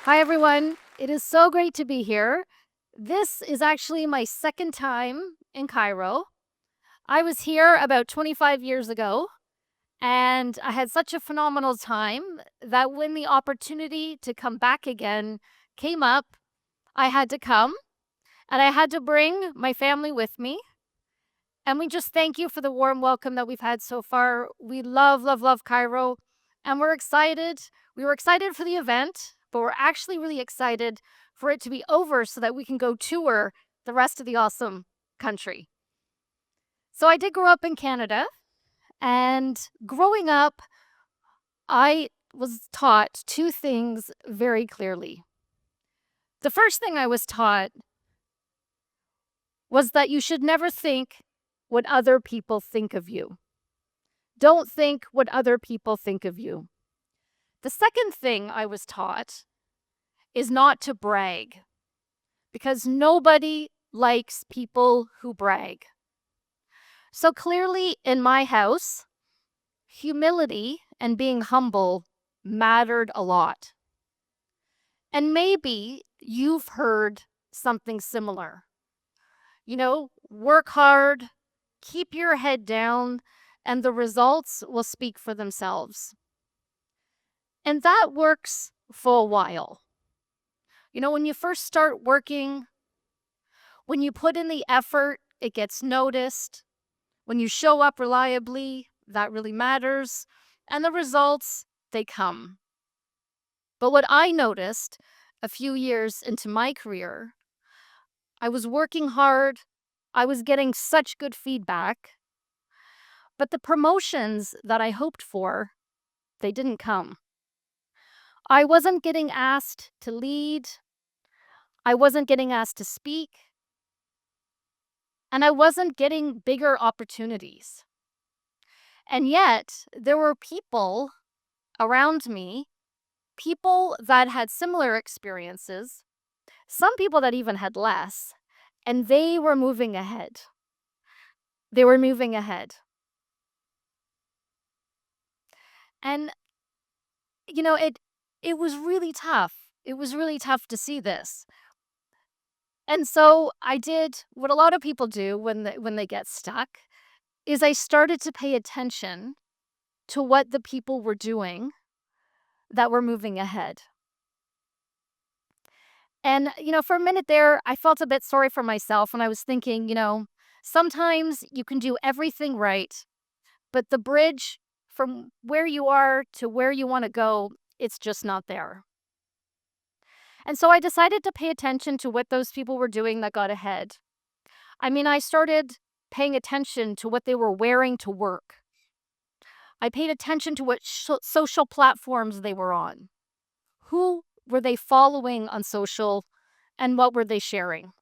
Hi, everyone. It is so great to be here. This is actually my second time in Cairo. I was here about 25 years ago, and I had such a phenomenal time that when the opportunity to come back again came up, I had to come and I had to bring my family with me. And we just thank you for the warm welcome that we've had so far. We love, love, love Cairo, and we're excited. We were excited for the event, but we're actually really excited for it to be over so that we can go tour the rest of the awesome country. So I did grow up in Canada, and growing up, I was taught two things very clearly. The first thing I was taught was that you should never think what other people think of you. Don't think what other people think of you. The second thing I was taught is not to brag, because nobody likes people who brag. So clearly, in my house, humility and being humble mattered a lot. And maybe you've heard something similar. Work hard, keep your head down, and the results will speak for themselves. And that works for a while. When you first start working, when you put in the effort, it gets noticed. When you show up reliably, that really matters. And the results, they come. But what I noticed a few years into my career, I was working hard, I was getting such good feedback, but the promotions that I hoped for, they didn't come. I wasn't getting asked to lead, I wasn't getting asked to speak, and I wasn't getting bigger opportunities. And yet, there were people around me, people that had similar experiences, some people that even had less, and they were moving ahead. They were moving ahead. And it was really tough. It was really tough to see this. And so I did what a lot of people do when they get stuck, is I started to pay attention to what the people were doing that were moving ahead. And, for a minute there, I felt a bit sorry for myself, and I was thinking, sometimes you can do everything right, but the bridge from where you are to where you want to go, it's just not there. And so I decided to pay attention to what those people were doing that got ahead. I mean, I started paying attention to what they were wearing to work. I paid attention to what social platforms they were on. Who were they following on social, and what were they sharing?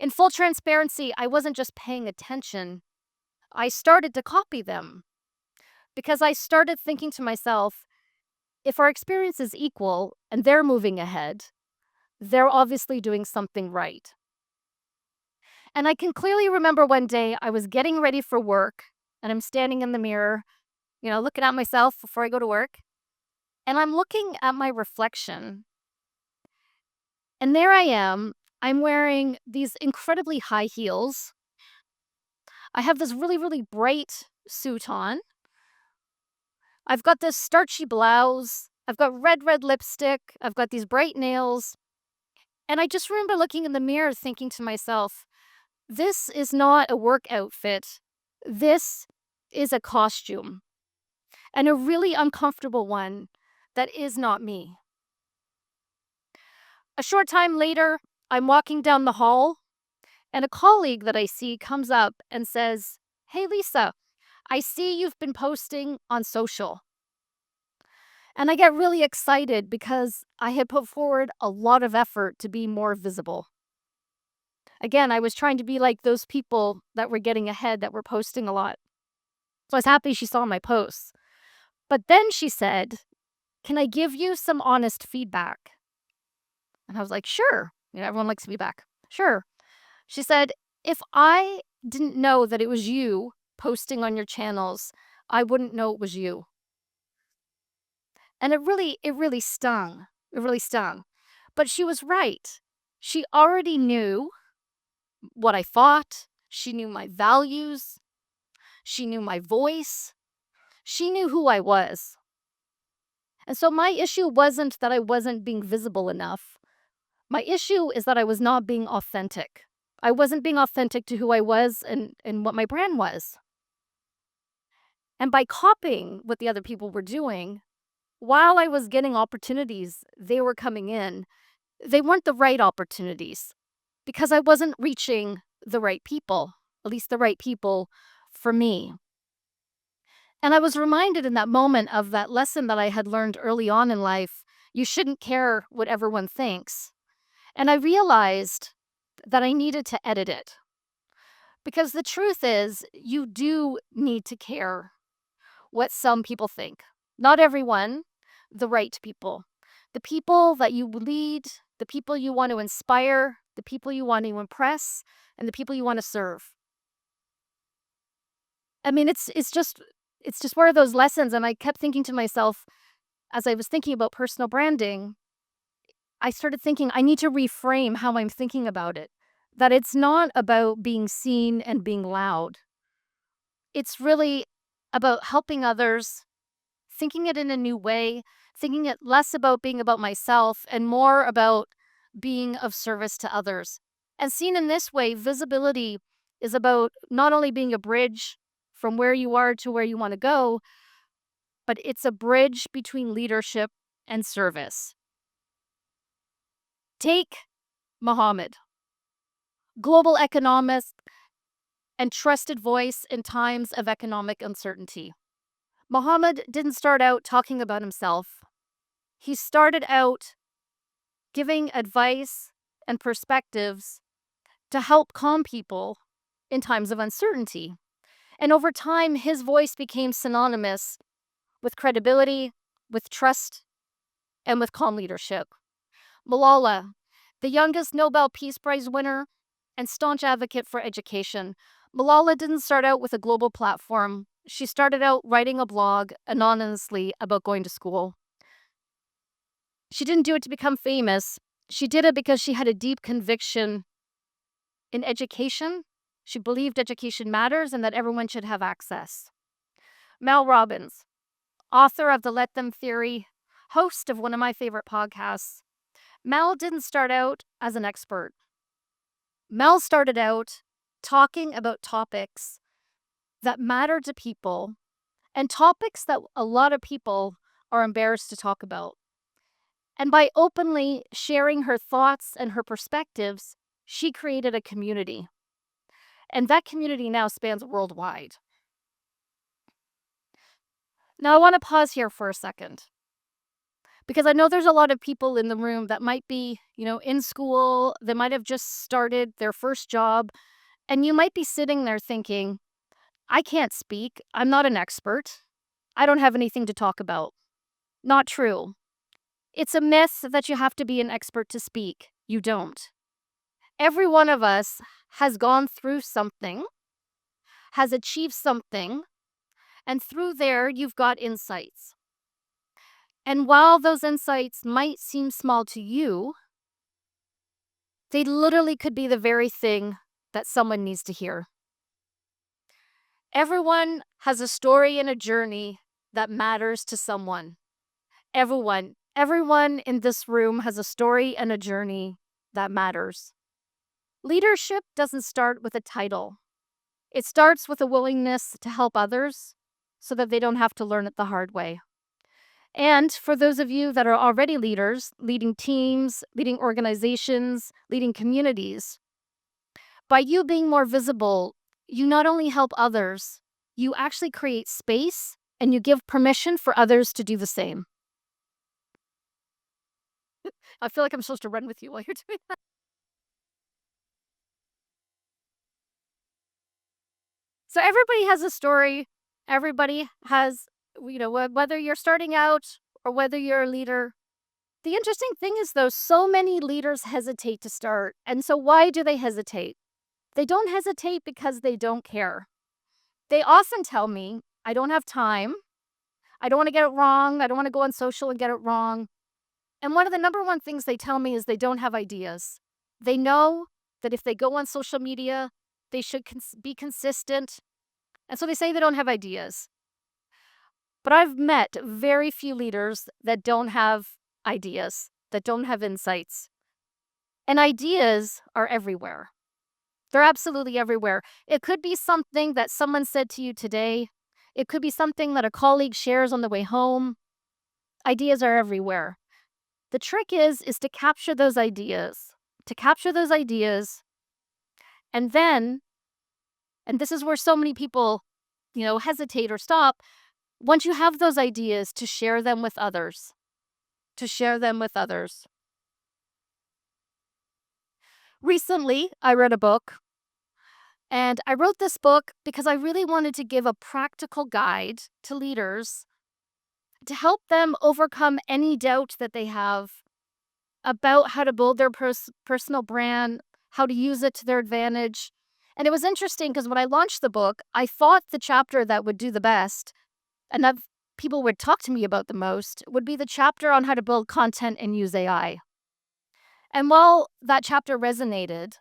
In full transparency, I wasn't just paying attention, I started to copy them, because I started thinking to myself, if our experience is equal and they're moving ahead, they're obviously doing something right. And I can clearly remember one day I was getting ready for work and I'm standing in the mirror, looking at myself before I go to work. And I'm looking at my reflection. And there I am. I'm wearing these incredibly high heels. I have this really, really bright suit on. I've got this starchy blouse. I've got red lipstick. I've got these bright nails. And I just remember looking in the mirror thinking to myself, this is not a work outfit. This is a costume, and a really uncomfortable one that is not me. A short time later, I'm walking down the hall, and a colleague that I see comes up and says, "Hey, Lisa, I see you've been posting on social." And I get really excited because I had put forward a lot of effort to be more visible. Again, I was trying to be like those people that were getting ahead, that were posting a lot. So I was happy she saw my posts. But then she said, "Can I give you some honest feedback?" And I was like, "Sure." Everyone likes feedback. "Sure." She said, "If I didn't know that it was you posting on your channels, I wouldn't know it was you." And it really stung. It really stung. But she was right. She already knew what I thought. She knew my values. She knew my voice. She knew who I was. And so my issue wasn't that I wasn't being visible enough. My issue is that I was not being authentic. I wasn't being authentic to who I was and what my brand was. And by copying what the other people were doing, while I was getting opportunities, they were coming in. They weren't the right opportunities because I wasn't reaching the right people, at least the right people for me. And I was reminded in that moment of that lesson that I had learned early on in life. You shouldn't care what everyone thinks. And I realized that I needed to edit it because the truth is, you do need to care what some people think. Not everyone, the right people. The people that you lead, the people you want to inspire, the people you want to impress, and the people you want to serve. I mean, it's just one of those lessons, and I kept thinking to myself as I was thinking about personal branding, I started thinking I need to reframe how I'm thinking about it. That it's not about being seen and being loud. It's really about helping others, thinking it in a new way, thinking it less about being about myself and more about being of service to others. And seen in this way, visibility is about not only being a bridge from where you are to where you want to go, but it's a bridge between leadership and service. Take Muhammad, global economist and trusted voice in times of economic uncertainty. Muhammad didn't start out talking about himself. He started out giving advice and perspectives to help calm people in times of uncertainty. And over time, his voice became synonymous with credibility, with trust, and with calm leadership. Malala, the youngest Nobel Peace Prize winner and staunch advocate for education, Malala didn't start out with a global platform. She started out writing a blog anonymously about going to school. She didn't do it to become famous. She did it because she had a deep conviction in education. She believed education matters and that everyone should have access. Mel Robbins, author of the Let Them Theory, host of one of my favorite podcasts. Mel didn't start out as an expert. Mel started out talking about topics that matter to people and topics that a lot of people are embarrassed to talk about. And by openly sharing her thoughts and her perspectives, she created a community. And that community now spans worldwide. Now, I want to pause here for a second because I know there's a lot of people in the room that might be, in school, they might have just started their first job, and you might be sitting there thinking, I can't speak. I'm not an expert. I don't have anything to talk about. Not true. It's a myth that you have to be an expert to speak. You don't. Every one of us has gone through something, has achieved something, and through there, you've got insights. And while those insights might seem small to you, they literally could be the very thing that someone needs to hear. Everyone has a story and a journey that matters to someone. Everyone in this room has a story and a journey that matters. Leadership doesn't start with a title. It starts with a willingness to help others so that they don't have to learn it the hard way. And for those of you that are already leaders, leading teams, leading organizations, leading communities, by you being more visible, you not only help others, you actually create space and you give permission for others to do the same. I feel like I'm supposed to run with you while you're doing that. So everybody has a story. Everybody has, whether you're starting out or whether you're a leader. The interesting thing is, though, so many leaders hesitate to start. And so why do they hesitate? They don't hesitate because they don't care. They often tell me, I don't have time. I don't want to get it wrong. I don't want to go on social and get it wrong. And one of the number one things they tell me is they don't have ideas. They know that if they go on social media, they should be consistent. And so they say they don't have ideas. But I've met very few leaders that don't have ideas, that don't have insights. And ideas are everywhere. They're absolutely everywhere. It could be something that someone said to you today. It could be something that a colleague shares on the way home. Ideas are everywhere. The trick is to capture those ideas, and then, and this is where so many people, hesitate or stop. Once you have those ideas, to share them with others, to share them with others. Recently, I read a book, and I wrote this book because I really wanted to give a practical guide to leaders to help them overcome any doubt that they have about how to build their personal brand, how to use it to their advantage. And it was interesting because when I launched the book, I thought the chapter that would do the best and that people would talk to me about the most would be the chapter on how to build content and use AI. And while that chapter resonated,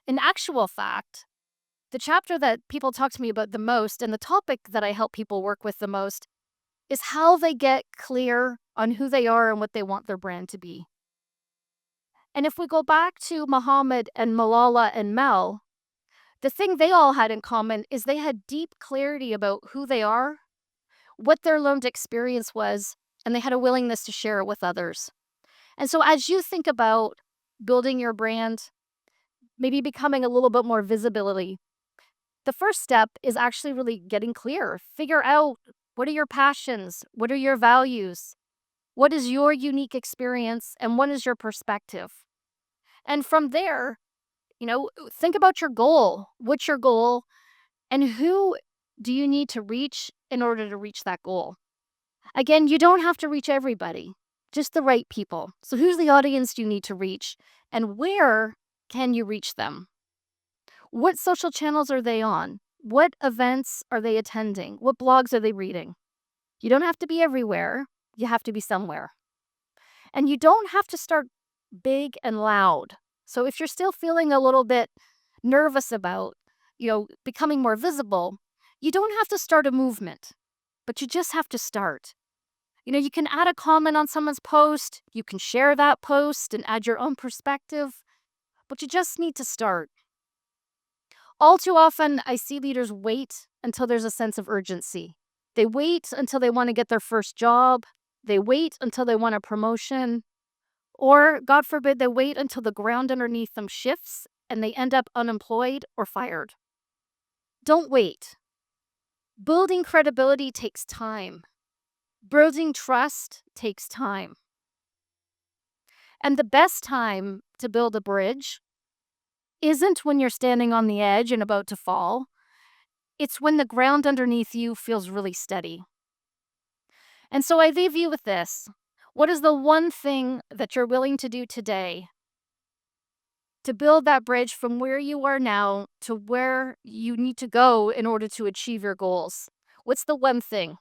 in actual fact, the chapter that people talk to me about the most and the topic that I help people work with the most is how they get clear on who they are and what they want their brand to be. And if we go back to Muhammad and Malala and Mel, the thing they all had in common is they had deep clarity about who they are, what their learned experience was, and they had a willingness to share it with others. And so as you think about building your brand, maybe becoming a little bit more visibility, the first step is actually really getting clear. Figure out, what are your passions? What are your values? What is your unique experience? And what is your perspective? And from there, think about your goal. What's your goal? And who do you need to reach in order to reach that goal? Again, you don't have to reach everybody, just the right people. So who's the audience you need to reach? And where can you reach them? What social channels are they on? What events are they attending? What blogs are they reading? You don't have to be everywhere. You have to be somewhere. And you don't have to start big and loud. So if you're still feeling a little bit nervous about, becoming more visible, you don't have to start a movement, but you just have to start. You can add a comment on someone's post, you can share that post and add your own perspective, but you just need to start. All too often, I see leaders wait until there's a sense of urgency. They wait until they want to get their first job. They wait until they want a promotion. Or, God forbid, they wait until the ground underneath them shifts and they end up unemployed or fired. Don't wait. Building credibility takes time. Building trust takes time. And the best time to build a bridge isn't when you're standing on the edge and about to fall. It's when the ground underneath you feels really steady. And so I leave you with this. What is the one thing that you're willing to do today to build that bridge from where you are now to where you need to go in order to achieve your goals? What's the one thing?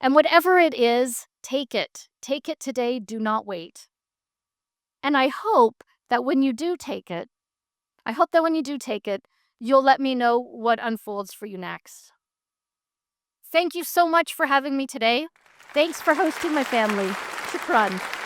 And whatever it is, take it. Take it today. Do not wait. And I hope that when you do take it, you'll let me know what unfolds for you next. Thank you so much for having me today. Thanks for hosting my family. Shukran.